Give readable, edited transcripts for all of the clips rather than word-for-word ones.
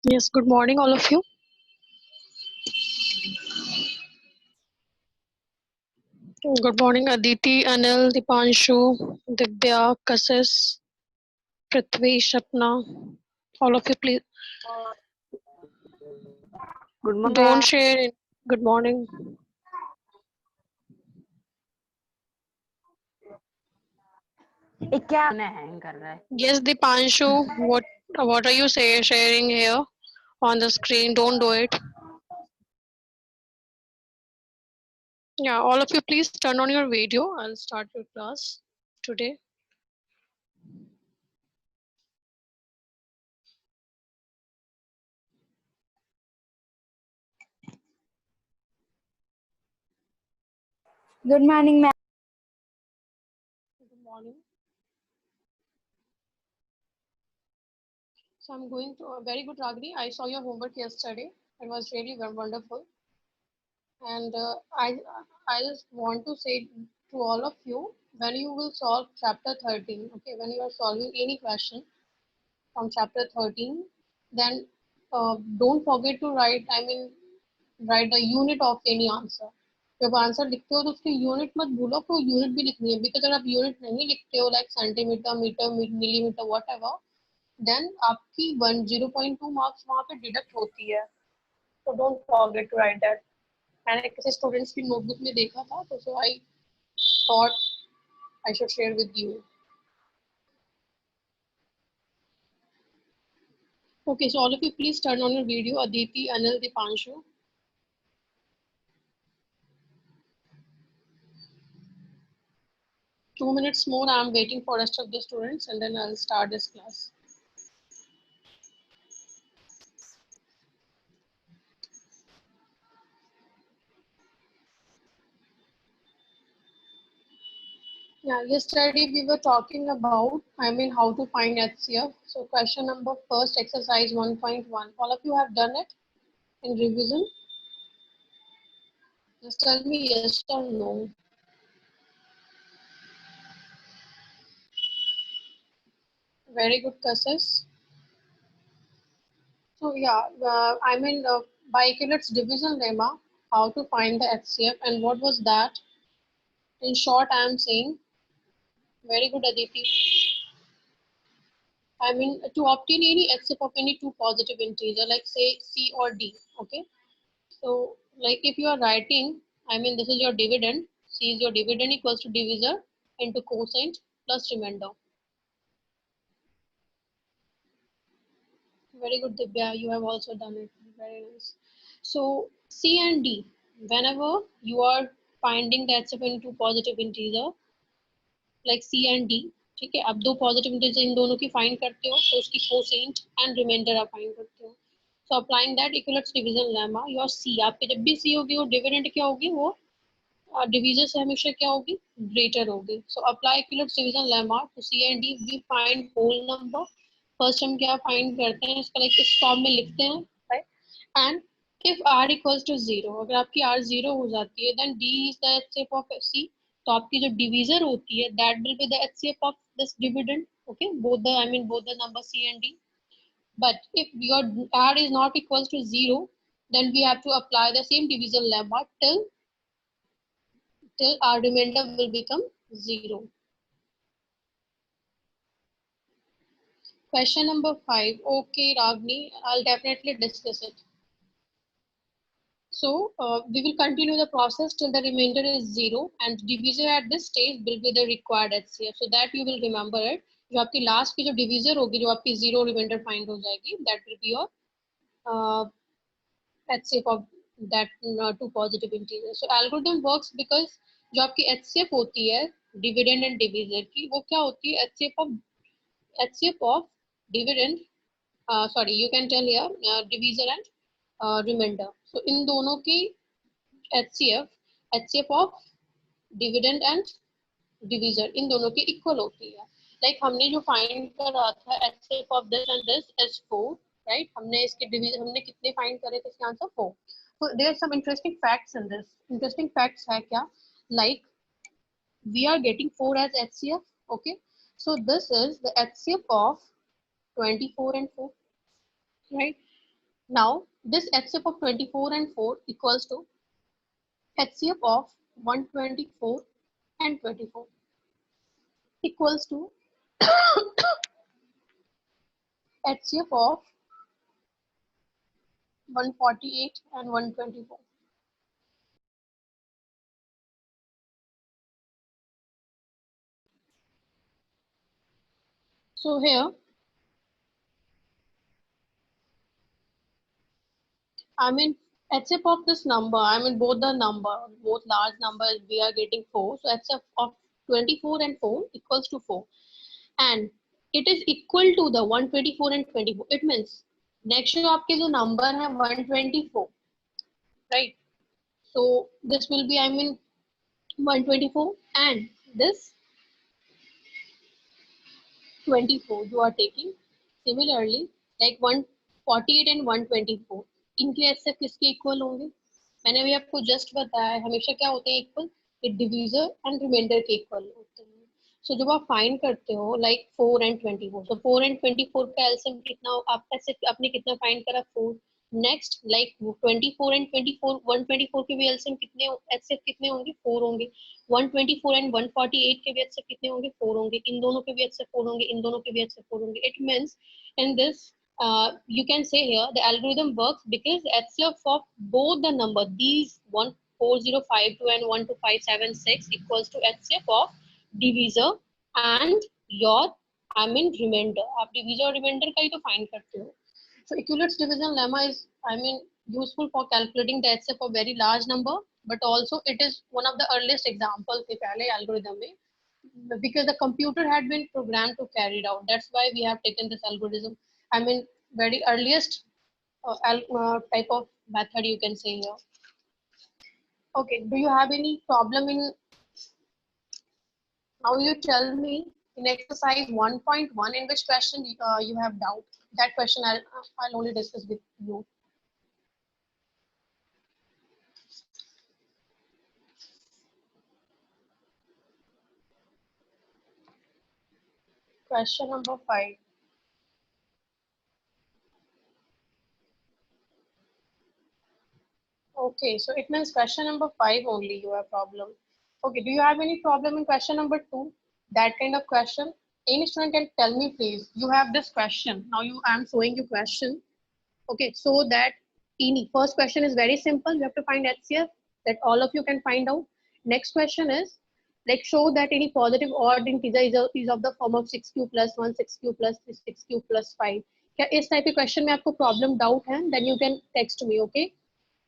Yes, good morning, all of you. Good morning, Aditi, Anil, Dipanshu, Divya, Kasis, Prithvi, Shapna. All of you, please good morning don't ma'am. share. Good morning. ये क्या hang कर रहा है? Yes, Dipanshu, what are you sharing here on the screen? Don't do it. Yeah, all of you, please turn on your video. I'll start your class today. Good morning, ma'am. Good morning. So I'm going to very good, Ragini. I saw your homework yesterday. It was really wonderful. And I just want to say to all of you, when you will solve chapter 13, okay, when you are solving any question from chapter 13, then don't forget to write, write the unit of any answer. जब answer लिखते हो तो उसकी unit मत भूलो कि unit भी लिखनी है, बिकॉज अगर आप यूनिट नहीं लिखते हो like centimetre, metre, millimetre, whatever, then आपकी 0.2 मार्क्स वहाँ पे डिडक्ट होती है. So don't forget to write that. मैंने किसी स्टूडेंट्स की नोटबुक में देखा था, तो so I thought I should share with you. Okay, so all of you please turn on your video. Aditi, Anil, Dipanshu. Two minutes more. I'm waiting for rest of the students, and then I'll start this class. Yeah, yesterday we were talking about, how to find HCF. So question number first, exercise 1.1. All of you have done it in revision? Just tell me yes or no. Very good, Kasis. So yeah, by Euclid's division lemma, how to find the HCF and what was that? In short, I am saying, very good, Aditi. To obtain any HCF of any two positive integer, like say C or D, okay? So like if you are writing, this is your dividend, C is your dividend equals to divisor into quotient plus remainder. Very good, Divya, you have also done it. Very nice. So C and D, whenever you are finding the HCF in two positive integer, like C and D, ठीक है, अब दो positive integer इन दोनों की find करते हो तो उसकी कोसेंट एंड रिमाइंडर आप फाइंड करते हो. So applying that equivalence division lemma, your c, आपकी जब भी सी होगी वो डिविडेंड क्या होगी, वो डिवीजर से हमेशा क्या होगी, ग्रेटर होगी. So apply equivalence division lemma to c and d. We find whole number. First हम क्या फाइंड करते हैं, इसका लाइक इस फॉर्म में लिखते हैं, right. And if r equals to 0, अगर आपकी r 0 हो जाती है, then d is the HCF of c. तो आपकी जो डिवीजर होती है, that will be the HCF of this dividend. Okay, both the number c and d. But if your r is not equals to 0, then we have to apply the same division lemma till our remainder will become 0. Question number 5. Okay, Ragni, I'll definitely discuss it. So we will continue the process till the remainder is 0, and divisor at this stage will be the required HCF. So that you will remember it. जो आपकी last की जो divisor होगी, जो आपकी zero reminder find हो जाएगी, that will be your HCF of that two positive integers. So algorithm works because जो आपकी HCF होती है डिविडेंड एंड डिवीजर की, वो क्या होती है, HCF of dividend, sorry, you can tell here divisor and remainder. So इन दोनों की HCF of dividend and divisor इन दोनों की इक्वल होती है. लाइक हमने जो फाइंड करा था HCF of this and this is 4, right. हमने इसके डिवीजन हमने कितने फाइंड करे थे, इसका answer 4. So there are some interesting facts in this. Interesting facts है क्या, like we are getting 4 as HCF, okay. So this is the HCF of 24 and 4, right. Now this HCF of 24 and 4 equals to HCF of 124 and 24 equals to HCF of 148 and 124. So here, I mean, HCF of this number, I mean both the number, both large numbers, we are getting 4. So HCF of 24 and 4 equals to 4. And it is equal to the 124 and 24. It means next जो आपके जो number है 124, right? So this will be, I mean, 124 and this 24 you are taking. Similarly, like 148 and 124, इनके HCF किसके equal होंगे? मैंने अभी आपको जस्ट बताया है, हमेशा क्या होते हैं इक्वल? ये डिवीजर एंड रिमाइंडर के इक्वल होते हैं. सो जब आप फाइंड करते हो लाइक 4 एंड 24, तो 4 एंड 24 का एलसीएम कितना हो? आप ऐसे आपने कितना फाइंड करा? 4. नेक्स्ट लाइक 24 एंड 24, 124 के भी एलसीएम कितने एचसीएफ कितने होंगे? 4 होंगे. 124 एंड 148 के भी एचसीएफ कितने होंगे? 4 होंगे. इन दोनों के भी एचसीएफ 4 होंगे, इन दोनों के भी एचसीएफ 4 होंगे. It means in this you can say here the algorithm works because HCF of both the number these 14052 and 12576 equals to HCF of divisor and your I mean remainder. आप divisor और remainder का ही तो find करते हो. So equivalence division lemma is I mean useful for calculating the HCF of very large number, but also it is one of the earliest examples के पहले algorithm में, because the computer had been programmed to carry it out. That's why we have taken this algorithm. I mean, very earliest type of method you can say here. Okay, do you have any problem in, now you tell me in exercise 1.1 in which question you have doubt. That question I'll only discuss with you. Question number 5. Okay, so it means question number 5 only you have problem. Okay, do you have any problem in question number 2? That kind of question? Any student can tell me please. You have this question. Now I'm showing you question. Okay, so that any first question is very simple. You have to find HCF that all of you can find out. Next question is like show that any positive odd integer is of the form of 6q plus 1, 6q plus 3, 6q plus 5. क्या इस type के question में आपको problem doubt है? Then you can text me. Okay.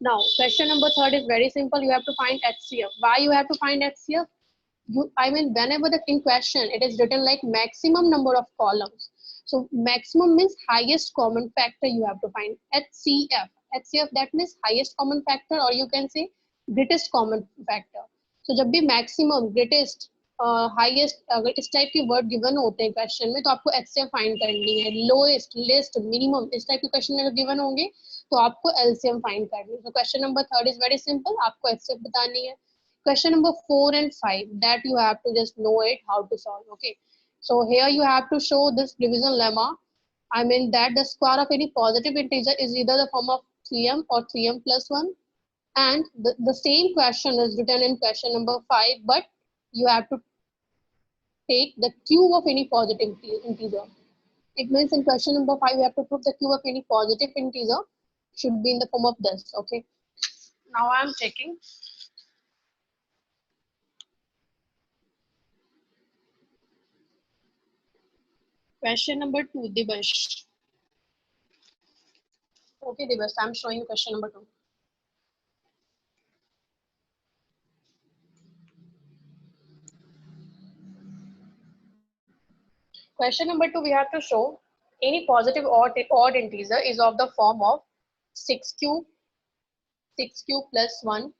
Now, question number 3 is very simple. You have to find HCF. Why you have to find HCF? I mean, whenever the in question, it is written like maximum number of columns. So maximum means highest common factor you have to find. HCF. HCF that means highest common factor, or you can say greatest common factor. So जब भी maximum, greatest, highest अगर इस type के word given होते हैं question में, तो आपको HCF फाइंड करनी है. लोएस्ट, लिस्ट, मिनिमम इस टाइप के क्वेश्चन में गिवन होंगे तो आपको एलसीएम फाइंड करनी है. तो question number 3 is very simple. आपको एचसीएफ बतानी है. Question number 4 and 5 that you have to just know it how to solve. Okay, so here you have to show this division lemma. I mean that the square of any positive integer is either the form of 3m or 3m plus 1, and the same question is written in question number 5, but you have to take the cube of any positive integer. It means in question number 5 you have to prove the cube of any positive integer should be in the form of this. Okay, now I am checking. Question number 2, Dibash. Okay, Dibash, I'm showing you question number 2. Question number 2, we have to show any positive odd integer is of the form of 6q, 6q plus 1.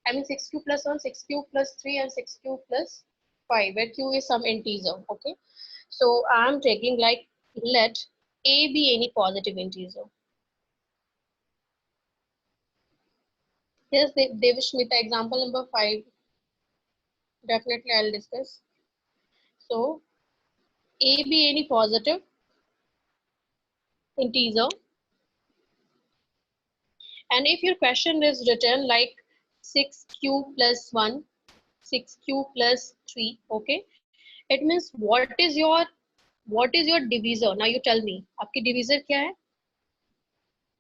I mean 6q plus 1, 6q plus 3, and 6q plus 5, where q is some integer. Okay, so I'm taking like let a be any positive integer. Here's the Devashmita example number 5. Definitely I'll discuss. So a be any positive integer And if your question is written like 6q plus 1, 6q plus 3, okay, it means what is your divisor? Now you tell me, आपकी divisor क्या है?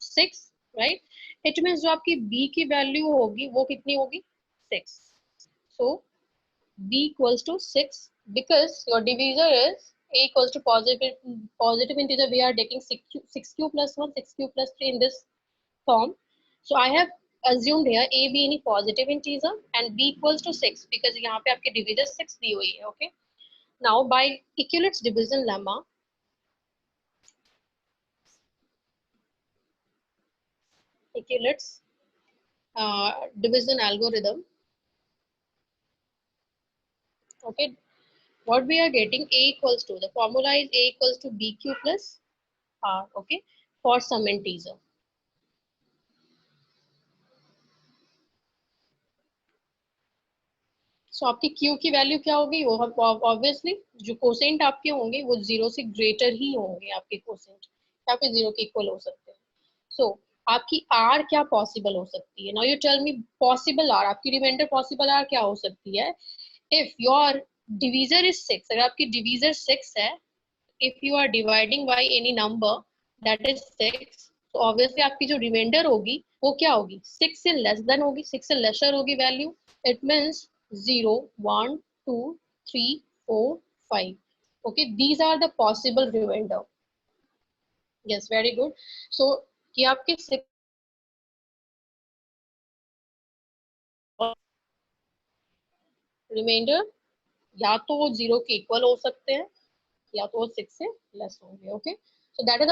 6, right? It means जो आपकी b की value होगी वो कितनी होगी? 6. So b equals to 6 because your divisor is a equals to positive integer. We are taking 6q plus 1, 6q plus 3 in this form. So I have assumed here a be any positive integer and b equals to 6 because यहाँ पे आपके divisor 6 दी हुई है. Okay. Now by Euclid's division lemma, Euclid's division algorithm, okay, what we are getting, a equals to, the formula is a equals to bq plus r, okay, for some integer. So आपकी q की value क्या होगी? वो हम obviously जो quotient आपके होंगे वो 0 से ग्रेटर ही होंगे आपके कोसेंट, या फिर 0 के इक्वल हो सकते हैं. सो आपकी r क्या पॉसिबल हो सकती है? Now you tell me possible r, आपकी रिमाइंडर पॉसिबल r क्या हो सकती है? इफ योर डिवीजर इज 6, अगर आपकी डिवीजर 6 है, if you are dividing by any number that is 6, तो obviously आपकी जो रिमाइंडर होगी वो क्या होगी? 6 से लेस देन होगी, 6 से लेसर होगी value. It means 0, 1, 2, 3, 4, 5. Okay, these are the possible remainder. Yes, very good. So ये आपके 6 रिमाइंडर या तो वो 0 के इक्वल हो सकते हैं या तो वो 6 से लेस होंगे. Okay, so that is a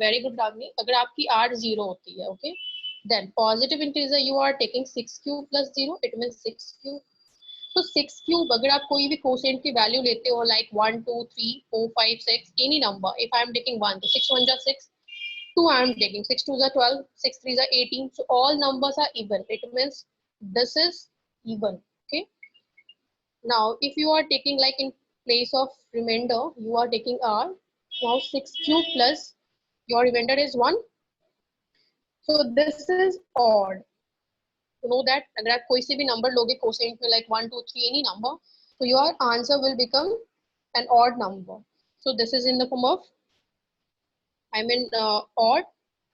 very good रागनी. अगर आपकी r 0 होती है, okay, then positive integer you are taking 6q plus 0, it means 6q. तो 6 क्यूब, अगर आप कोई भी कोसेंट की वैल्यू लेते हो like 1, 2, 3, 4, 5, 6 any number, if I am taking 1, तो 6 1 जा 6, 2 I am taking 6 2 जा 12, 6 3 जा 18, so all numbers are even, it means this is even. Okay, now if you are taking like in place of remainder you are taking r, now 6 cube plus your remainder is 1, so this is odd. To know that अगर आप कोई से भी number लोगे quotient में like 1 2 3 any number, so your answer will become an odd number. So this is in the form of, I mean, odd.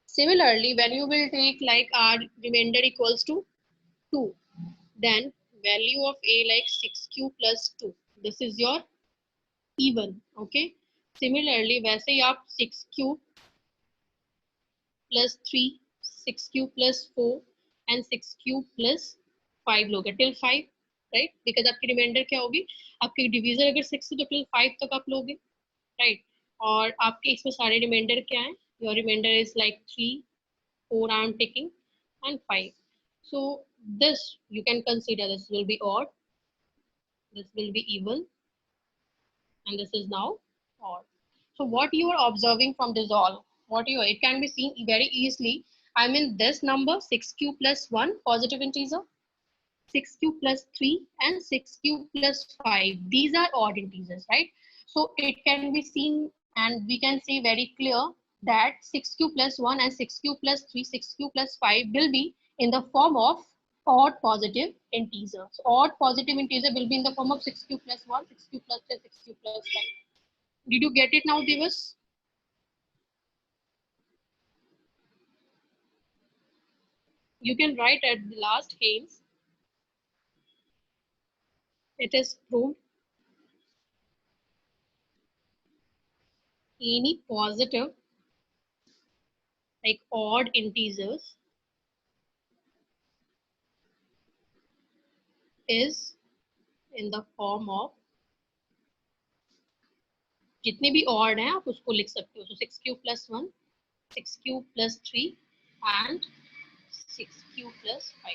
Similarly, when you will take like r remainder equals to 2, then value of a like 6q plus 2, this is your even. Okay, similarly वैसे ही आप 6q plus 3, 6q plus 4 and 6q plus 5 लोगे till 5, right? because आपकी reminder क्या होगी? आपकी divisor अगर 6 है तो till 5 तक आप लोगे, right? और आपके इसमें सारे रिमाइंडर क्या है? your remainder is like 3, 4 I am taking and 5. So this you can consider this will be odd, this will be even, and this is now odd. So what you are observing from this all, what you, it can be seen very easily. I mean this number 6q plus 1 positive integer, 6q plus 3 and 6q plus 5, these are odd integers, right? So it can be seen and we can see very clear that 6q plus 1 and 6q plus 3, 6q plus 5 will be in the form of odd positive integer. So odd positive integer will be in the form of 6q plus 1, 6q plus 3, 6q plus 5. Did you get it now, Divas? You can write at the last hence. It is proved any positive like odd integers is in the form of, जितने भी odd हैं आप उसको लिख सकते हो. So 6q plus 1, 6q plus 3 and 6q plus 5.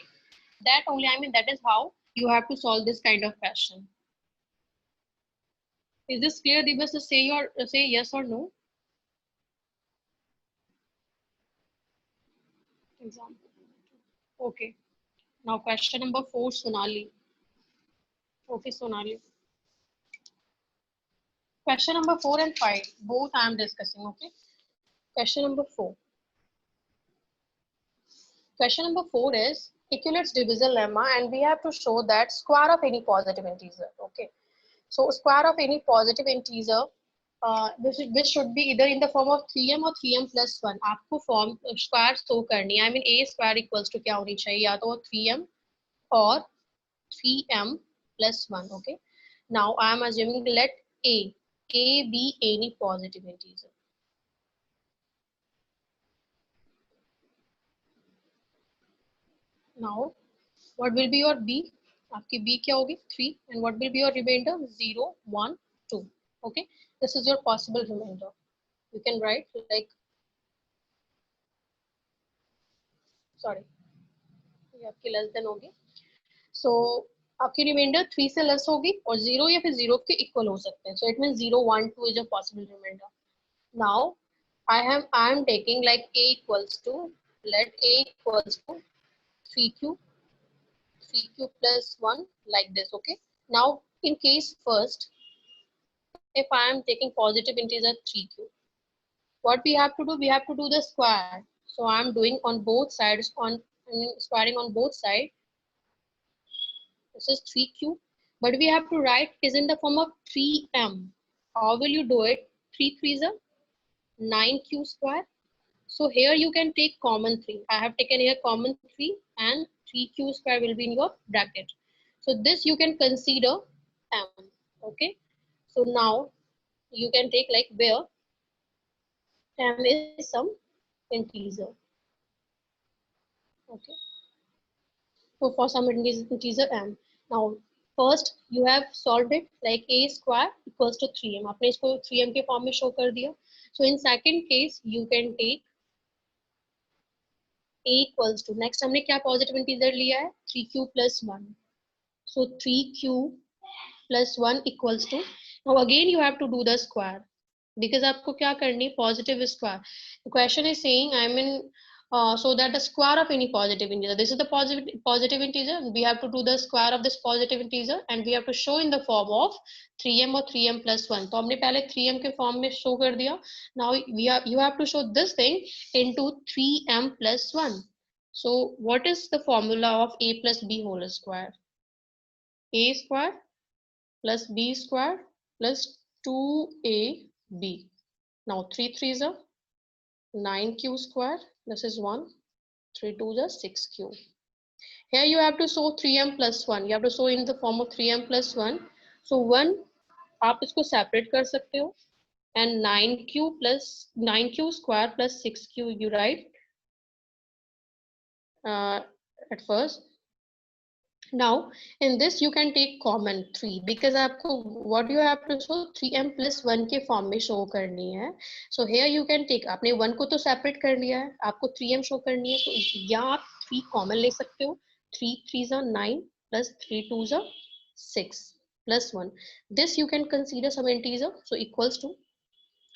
That only, I mean, that is how you have to solve this kind of question. Is this clear, Divas? Say yes or no. Example. Okay. Now question number 4, Sonali. Okay, Sonali. Question number 4 and 5, both I am discussing. Okay. Question number 4. Question number 4 is Euclid's divisor lemma, and we have to show that square of any positive integer. Okay, so square of any positive integer, which should be either in the form of 3m or 3m plus 1. आपको form square show करनी है. I mean a square equals to क्या होनी चाहिए, या तो 3m or 3m plus 1. Okay, now I am assuming let a be any positive integer. Now what will be your b? आपकी b क्या होगी 3, and what will be your remainder 0 1 2. Okay, this is your possible remainder. You can write like, sorry, ये आपकी less than होगी. So आपकी reminder 3 से less होगी और 0 या फिर 0 के इक्वल हो सकते हैं. So it means 0 1 2 is a possible remainder. Now I am taking like a equals to, let a equals to 3q plus 1 like this. Okay, now in case first, if I am taking positive integer 3q, what we have to do, we have to do the square. So I am doing on both sides, squaring on both sides. This is 3q, but we have to write is in the form of 3m. How will you do it? 3 3s are 9q square. So here you can take common 3. I have taken here common 3, and 3q square will be in your bracket. So this you can consider m. Okay, so now you can take like where m is some integer. Okay, so for some integer m. Now first you have solved it like a square equals to 3m. आपने इसको 3m के form में show कर दिया. So in second case you can take a equals to, next हमने क्या positive integer लिया है 3q plus 1. So 3q plus 1 equals to, now again you have to do the square because आपको क्या करनी है positive square. The question is saying I mean so that the square of any positive integer, this is the positive integer, we have to do the square of this positive integer and we have to show in the form of 3m or 3m plus 1. तो हमने पहले 3m के form में show कर दिया. Now you have to show this thing into 3m plus 1. So what is the formula of a plus b whole square? A square plus b square plus 2ab. Now 3 3s are 9q square. This is 1. 3 2s are 6q. Here you have to show 3m plus 1. You have to show in the form of 3m plus 1. So 1 आप इसको separate कर सकते हो, and 9q square plus 6q you write at first. Now in this you can take common 3 because आपको what you have to show 3m plus 1 के form में show करनी है. So here you can take, आपने 1 को तो separate कर लिया है, आपको 3m शो करनी है, तो यहाँ आप 3 कॉमन ले सकते हो. 3 3s are 9 plus 3 2s are 6 plus 1. This you can consider some integer, so equals to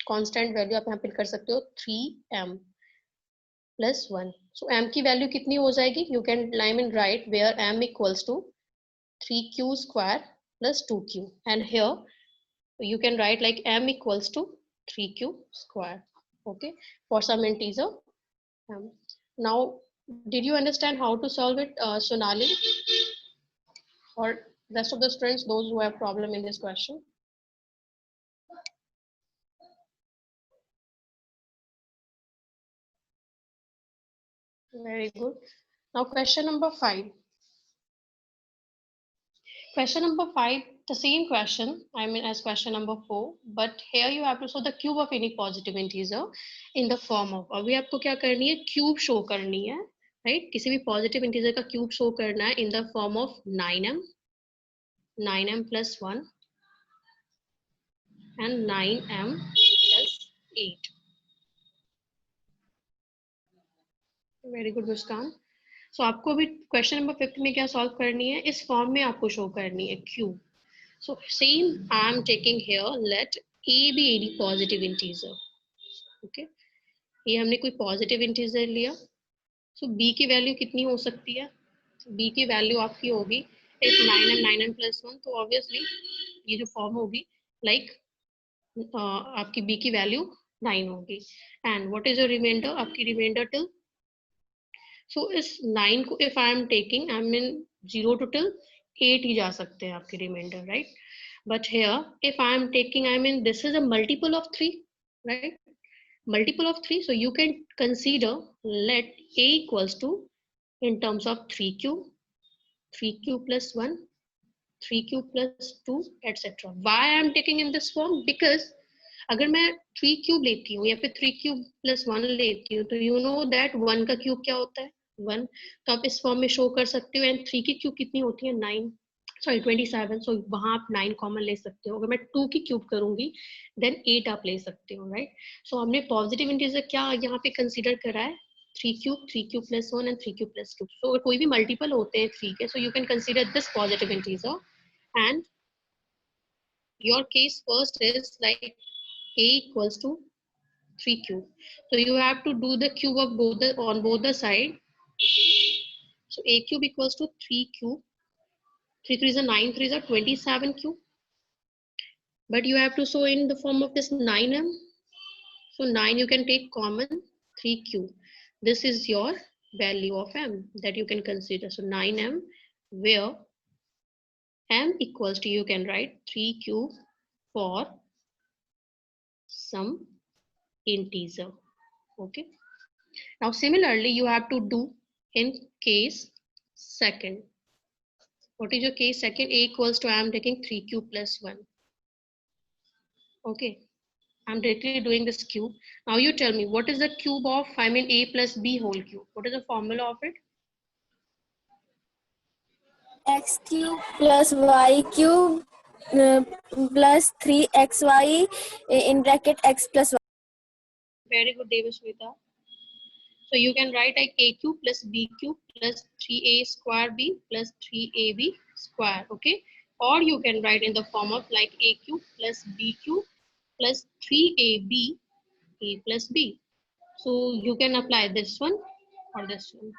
constant value आप यहाँ पे कर सकते हो 3m plus 1. So m की वैल्यू कितनी हो जाएगी? You can write where m equals to 3q square plus 2q, and here you can write like m equals to 3q square. Okay, for some integer m. Now did you understand how to solve it, Sonali, or rest of the students, those who have problem in this question? Very good. Now question number 5. Question number 5, the same question, I mean as question number 4, but here you have to show the cube of any positive integer in the form of, अभी आपको क्या करनी है, cube show करनी है, right? किसी भी positive integer का cube show करना है in the form of 9m plus 1 and 9m plus 8. Very good, Muskan. So आपको अभी क्वेश्चन नंबर 5 में क्या सॉल्व करनी है, इस फॉर्म में आपको शो करनी है cube. So same I am taking here, let a be any positive integer. Okay, ये हमने कोई positive integer लिया. So b की वैल्यू कितनी हो सकती है? b की वैल्यू आपकी होगी if 9m plus 1, तो obviously ये जो फॉर्म होगी like आपकी b की वैल्यू 9 होगी. And what is your remainder? आपकी remainder till. So इस 9 को if I am taking, I mean 0 to till 8 ही जा सकते हैं आपके remainder, right? But here if I am taking, I mean this is a multiple of 3, right? Multiple of 3, so you can consider let A equals to in terms of 3q, 3q plus 1, 3q plus 2, etc. Why I am taking in this form? Because अगर मैं 3 cube लेती हूँ या फिर 3 cube plus 1 लेती हूँ तो you know that 1 का क्यूब क्या होता है 1. तो आप इस फॉर्म में शो कर सकते हो. एंड 3 की क्यूब कितनी होती है 9, सॉरी 27. सो वहां आप 9 कॉमन ले सकते हो. अगर मैं 2 की क्यूब करूंगी देन 8 आप ले सकते हो, राइट? सो हमने पॉजिटिव इंटीजर क्या यहाँ पे कंसीडर करा है 3 cube plus 1 and 3 cube plus 2. सो कोई भी मल्टीपल होते हैं 3 के, so you can consider this positive integer. And your case first is like A equals to 3 cube. So you have to do the cube of both on both the side. So A cube equals to 3 cube. 3 3 is a 9, 3 is a 27 cube. But you have to show in the form of this 9m. So 9 you can take common 3 cube. This is your value of m that you can consider. So 9m where m equals to, you can write 3 cube for some integer. Okay. Now similarly you have to do in case second. What is your case second? A equals to, I am taking 3 cube plus 1. Okay, I'm directly doing this cube. Now you tell me what is the cube of, I mean A plus B whole cube. What is the formula of it? X cube plus Y cube plus 3xy in bracket x plus y. Very good, Devasmita. So you can write like A cube plus B cube plus 3A square B plus 3AB square. Okay, or you can write in the form of like A cube plus B cube plus 3AB A plus B. So you can apply this one or this one.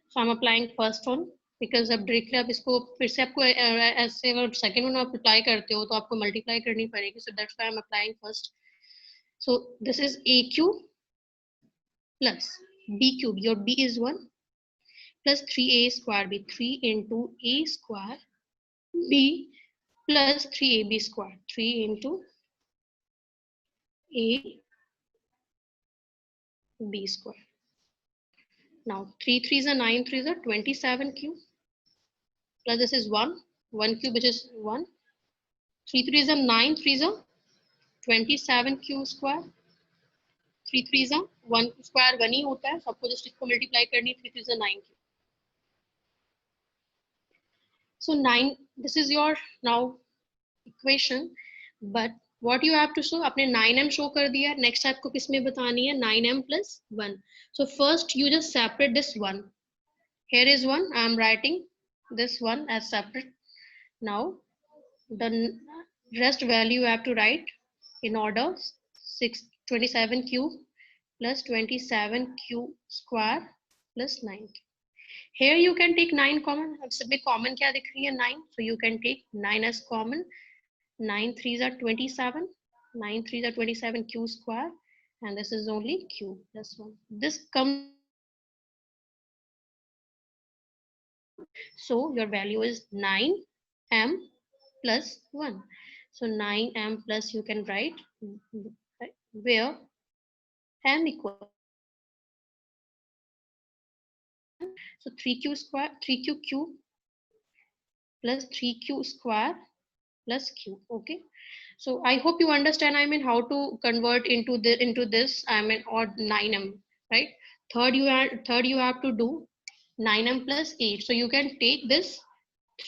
So I'm applying first one because अब directly आप इसको फिर से आपको ऐसे अगर second one आप apply करते हो तो आपको multiply करनी पड़ेगी. So that's why I'm applying first. So this is A cube plus B cube. Your B is 1 plus 3A square B. 3 into A square B plus 3AB square. 3 into A B square. Now 3 3 is a 9, 3 is a 27 cube. Plus this is 1 cube which is 1. 3 3 is a 9, 3 is a 27 cube square. 3 3 is a 1 square 1 ही होता है, सबको just इसको multiply करनी. 3 3 is a 9 cube. So 9, this is your now equation. But what you have to show, आपने 9m show कर दिया. Next आपको किस में बतानी है 9m plus 1. So first you just separate this one. Here is 1. I am writing this one as separate. Now the rest value you have to write in order. 27 cube plus 27 cube square plus 9. Here you can take 9 common. अब सब में common क्या दिख रही है 9. So you can take 9 as common. 9 3s are 27. 9 3s are 27 q square. And this is only q plus 1. This comes. So your value is 9m plus 1. So 9m plus you can write where m equals. So 3q square, 3q cube plus 3q square plus q. Okay. So I hope you understand, I mean, how to convert into this, I mean, or 9m, right? Third you have to do 9m plus 8. So you can take this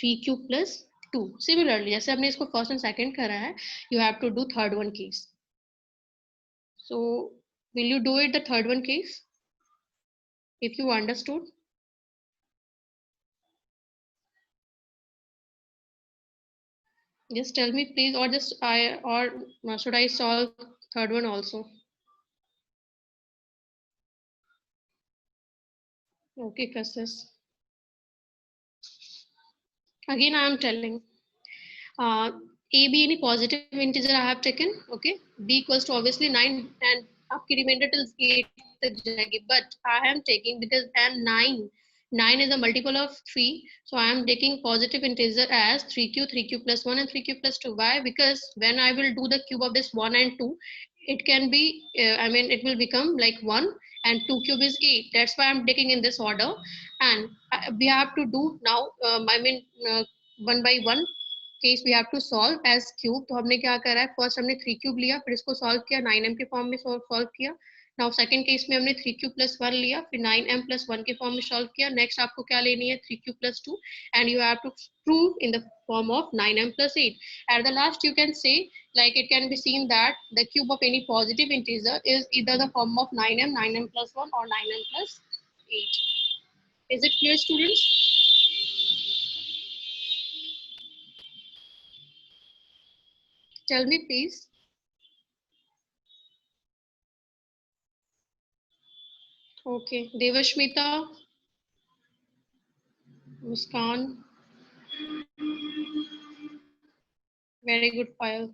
3q plus 2. Similarly, जैसे आपने इसको first and second करा है, you have to do third one case. So will you do it the third one case? If you understood. Just tell me please, or just or should I solve third one also? Okay, Cassis. Again, I am telling. A be any positive integer I have taken, okay. B equals to obviously 9 and आपकी remainder till 8 तक जाएगी, but I am taking because and 9 is a multiple of 3, so I am taking positive integer as 3q, 3q plus 1 and 3q plus 2. Why? Because when I will do the cube of this 1 and 2, it can be I mean it will become like 1 and 2 cube is 8. That's why I'm taking in this order, and we have to do now one by one case we have to solve as cube. तो हमने क्या करा है, first हमने 3 cube लिया, फिर इसको solve किया 9m के फॉर्म में सॉल्व किया. नाउ सेकंड केस में हमने 3 क्यूब प्लस 1 लिया, फिर 9m प्लस 1 के फॉर्म में सॉल्व किया. नेक्स्ट आपको क्या लेनी है, 3 cube plus 2 and you have to prove in the form of 9m plus 8. At the last you can say like it can be seen that the cube of any positive integer is either the form of 9m, 9m plus 1 or 9m plus 8. Is it clear, students? Tell me please. Okay, Devashmita, Muskan, very good file.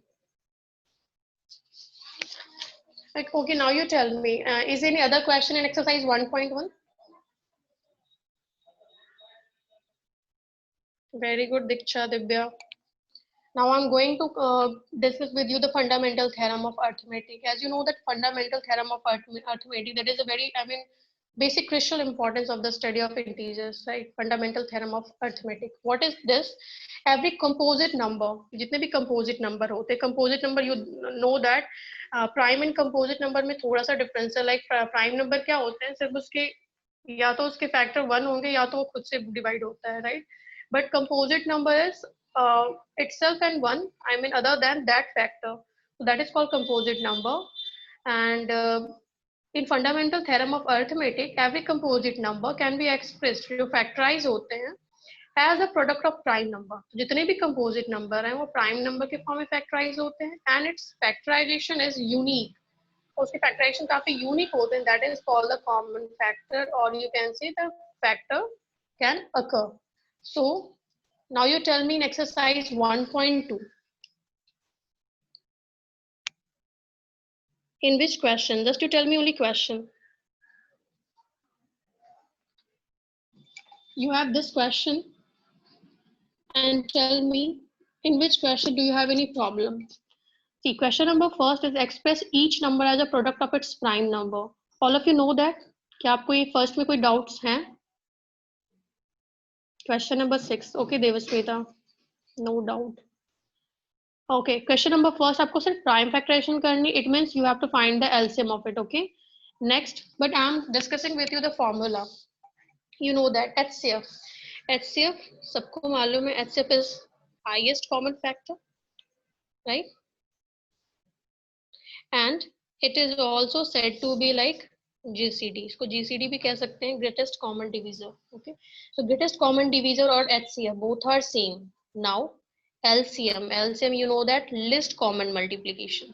Like, okay, now you tell me, is there any other question in exercise 1.1? Very good, Diksha, Divya. Now I'm going to discuss with you the fundamental theorem of arithmetic. As you know that fundamental theorem of arithmetic, that is a very, I mean, basic crucial importance of the study of integers, right? Fundamental theorem of arithmetic. What is this? Every composite number, जितने भी composite number होते हैं, composite number you know that prime and composite number में थोड़ा सा difference है. Like prime number क्या होते हैं, सिर्फ उसके या तो उसके factor 1 होंगे या तो वो खुद से divide होता है, right? But composite number is itself and 1, I mean other than that factor. So that is called composite number. And in fundamental theorem of arithmetic, every composite number can be expressed, जो factorize होते हैं, as a product of prime number. जितने भी composite number हैं वो prime number के form में factorize होते हैं, and its factorization is unique. उसकी factorization काफी unique होते हैं. That is called the common factor, or you can say the factor can occur. So now you tell me in exercise 1.2. In which question? Just to tell me only question. You have this question and tell me in which question do you have any problem. See, question number first is express each number as a product of its prime number. All of you know that? क्या आपको ये first में कोई doubts हैं? Question number 6. Okay, Devasmita. No doubt. Okay, question number first, आपको सिर्फ prime factorization करनी. It means you have to find the LCM of it. Okay. Next, but I'm discussing with you the formula. You know that HCF. HCF, सबको मालूम है. HCF is highest common factor, right? And it is also said to be like GCD. इसको GCD भी कह सकते हैं, greatest common divisor. Okay. So greatest common divisor or HCF both are same. Now LCM, you know that least common multiplication.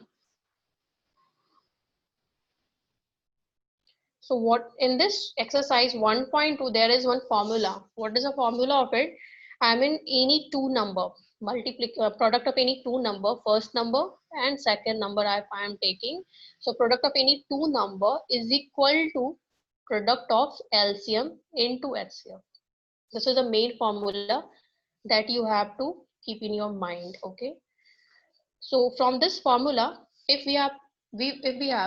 So what in this exercise 1.2 there is one formula. What is the formula of it? I mean any two number product of any two number, first number and second number I am taking. So product of any two number is equal to product of LCM into HCF. This is the main formula that you have to keep in your mind. Okay. So from this formula, if we have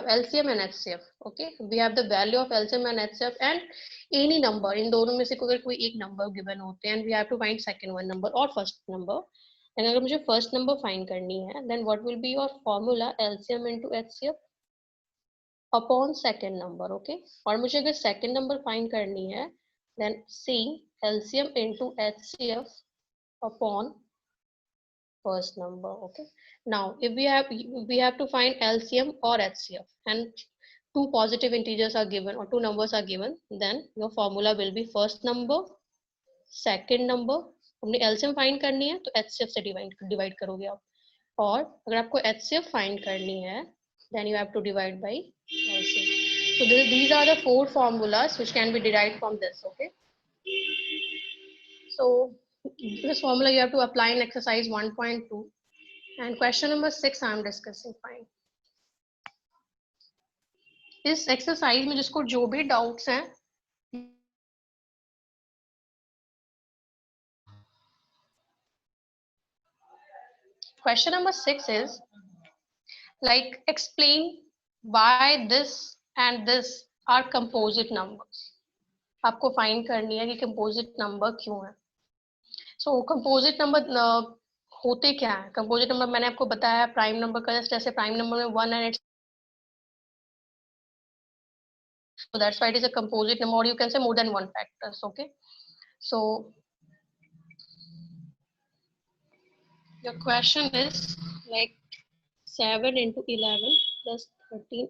LCM and HCF, okay, we have the value of LCM and HCF and any number, in दोनों में से अगर कोई एक number given होते हैं, and we have to find second one number or first number. And अगर मुझे first number find करनी है, then what will be your formula? LCM into HCF upon second number, okay. और मुझे अगर second number find करनी है, then C LCM into HCF upon first number. Okay. Now if we have to find LCM or HCF and two positive integers are given or two numbers are given, then your formula will be first number, second number. हमने LCM find करनी है तो HCF से divide करोगे आप, और अगर आपको HCF find करनी है then you have to divide by LCM. So these are the four formulas which can be derived from this. Okay. So this formula you have to apply in exercise 1.2. And question number 6 I am discussing. Fine. इस exercise में जिसको जो भी doubts हैं question number 6 is like explain why this and this are composite numbers. आपको find करनी है कि कंपोजिट नंबर क्यों है. सो कंपोजिट नंबर होते क्या है. कंपोजिट नंबर मैंने आपको बताया प्राइम नंबर का, जैसे प्राइम नंबर में 1 and it's so that's why it is a composite number, or you can say more than one factors. Okay, so your question is like 7 into 11 plus 13.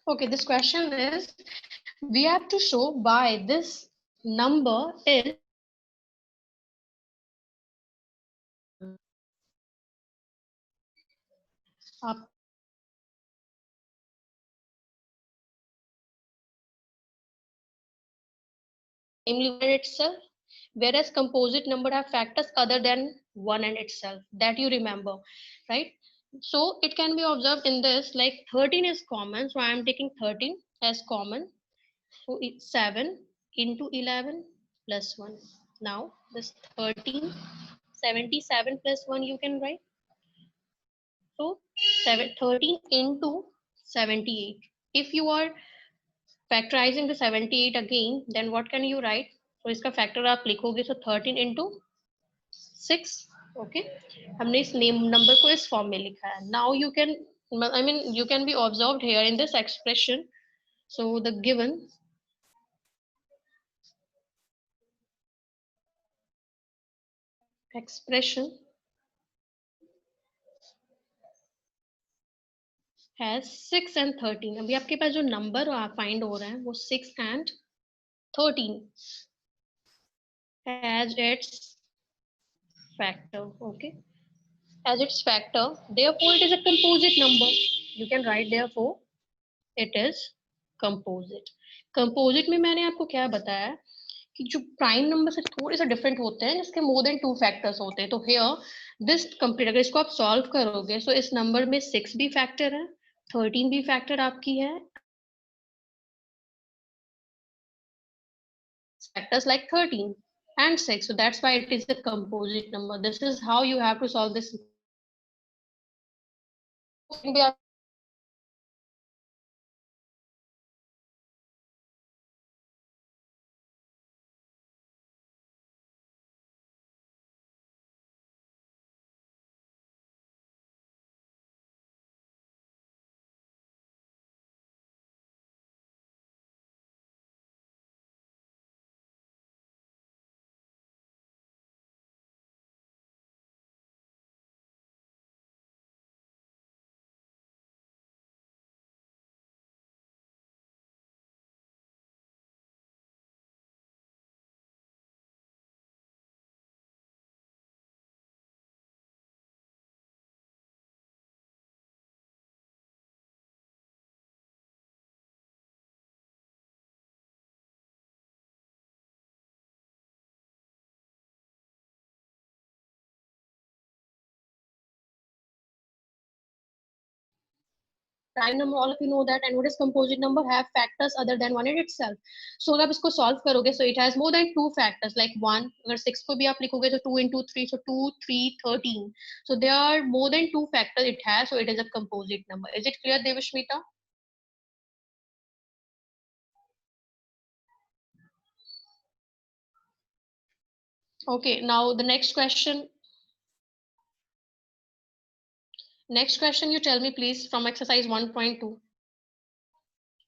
Okay, this question is we have to show why this number is up. Namely 1 and itself, whereas composite number have factors other than 1 and itself. That you remember, right? So it can be observed in this like 13 is common, so I am taking 13 as common. So it's 7 into 11 plus 1. Now this 13, 77 plus 1 you can write. So 13 into 78. If you are factorizing the 78 again, then what can you write? So इसका factor आप लिखोगे, so 13 into 6. Okay, हमने इस name number को इस form में लिखा है. Now you can, I mean, you can be observed here in this expression. So the given expression has 6 and 13. अभी आपके पास जो number find हो रहा है वो 6 and 13 as its factor. Okay, as its factor, therefore it is a composite number. You can write therefore it is composite. Composite में मैंने आपको क्या बताया कि जो प्राइम नंबर से थोड़े सा डिफरेंट होते हैं, जिसके मोर देन 2 फैक्टर्स होते हैं. तो हियर दिस कंप्लीट, अगर इसको आप सॉल्व करोगे, सो इस नंबर में 6 भी फैक्टर है, 13 भी फैक्टर आपकी है, factors like 13 and 6. So that's why it is a composite number. This is how you have to solve this. Prime number, all of you know that, and what is composite number have factors other than 1 in itself. So अगर आप इसको solve करोगे, so it has more than 2 factors like 1. अगर 6 को भी आप लिखोगे तो 2 into 3, so 2, 3, 13. So there are more than 2 factors it has, so it is a composite number. Is it clear, Devashmita? Okay, now the next question. Next question, you tell me please from exercise 1.2.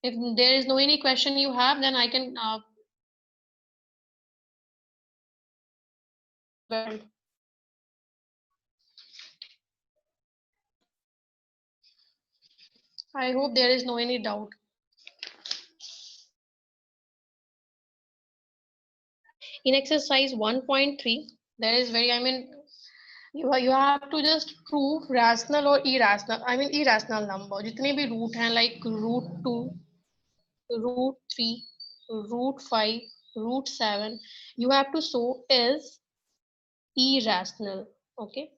If there is no any question you have, then I can well. I hope there is no any doubt. In exercise 1.3, there is very, I mean, you have to just prove rational or irrational, I mean irrational number. जितने भी root हैं like root 2, root 3, root 5, root 7, you have to show is irrational. Okay,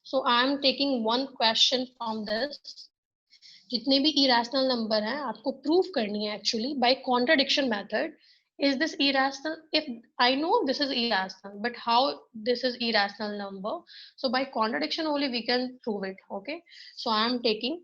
so I am taking one question from this. जितने भी irrational number हैं आपको prove करनी है actually by contradiction method. Is this irrational? If I know this is irrational, but how this is irrational number? So by contradiction only we can prove it. Okay, so I am taking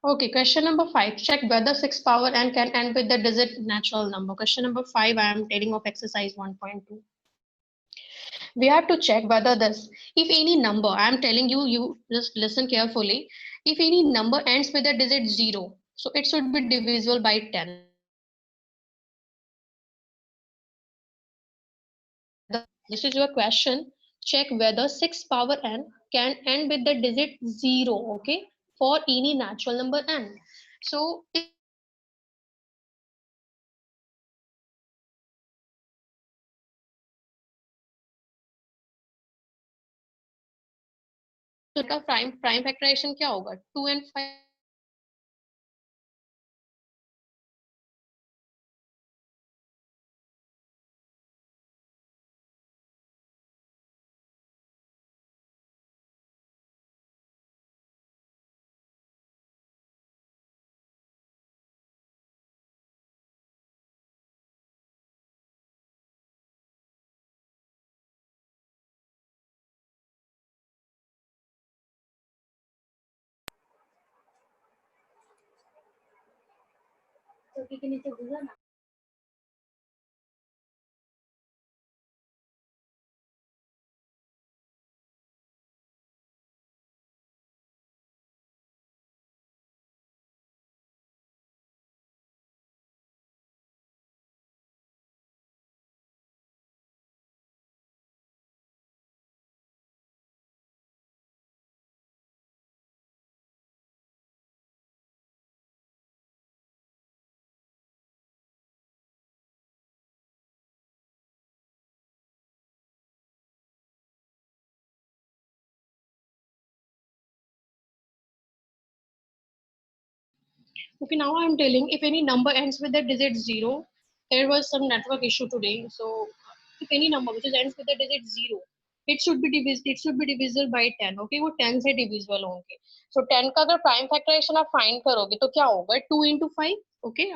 okay. Question number 5. Check whether 6 power n can end with the digit natural number. Question number 5. I am telling of exercise 1.2. We have to check whether this, if any number, I am telling you, you just listen carefully. If any number ends with the digit 0, so it should be divisible by 10. This is your question. Check whether 6 power n can end with the digit 0, okay, for any natural number n. So if का prime factorization क्या होगा? 2 and 5. Okay, now I'm telling if any number ends with the digit 0, there was some network issue today. So if any number which ends with the digit 0, it should be divisible by 10. Okay, वो 10 से divisible होंगे. So 10 का अगर prime factorization आप find करोगे तो क्या होगा? 2 into 5. Okay.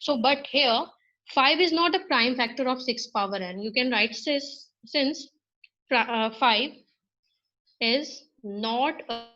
So but here 5 is not a prime factor of 6 power n. You can write since 5 is not a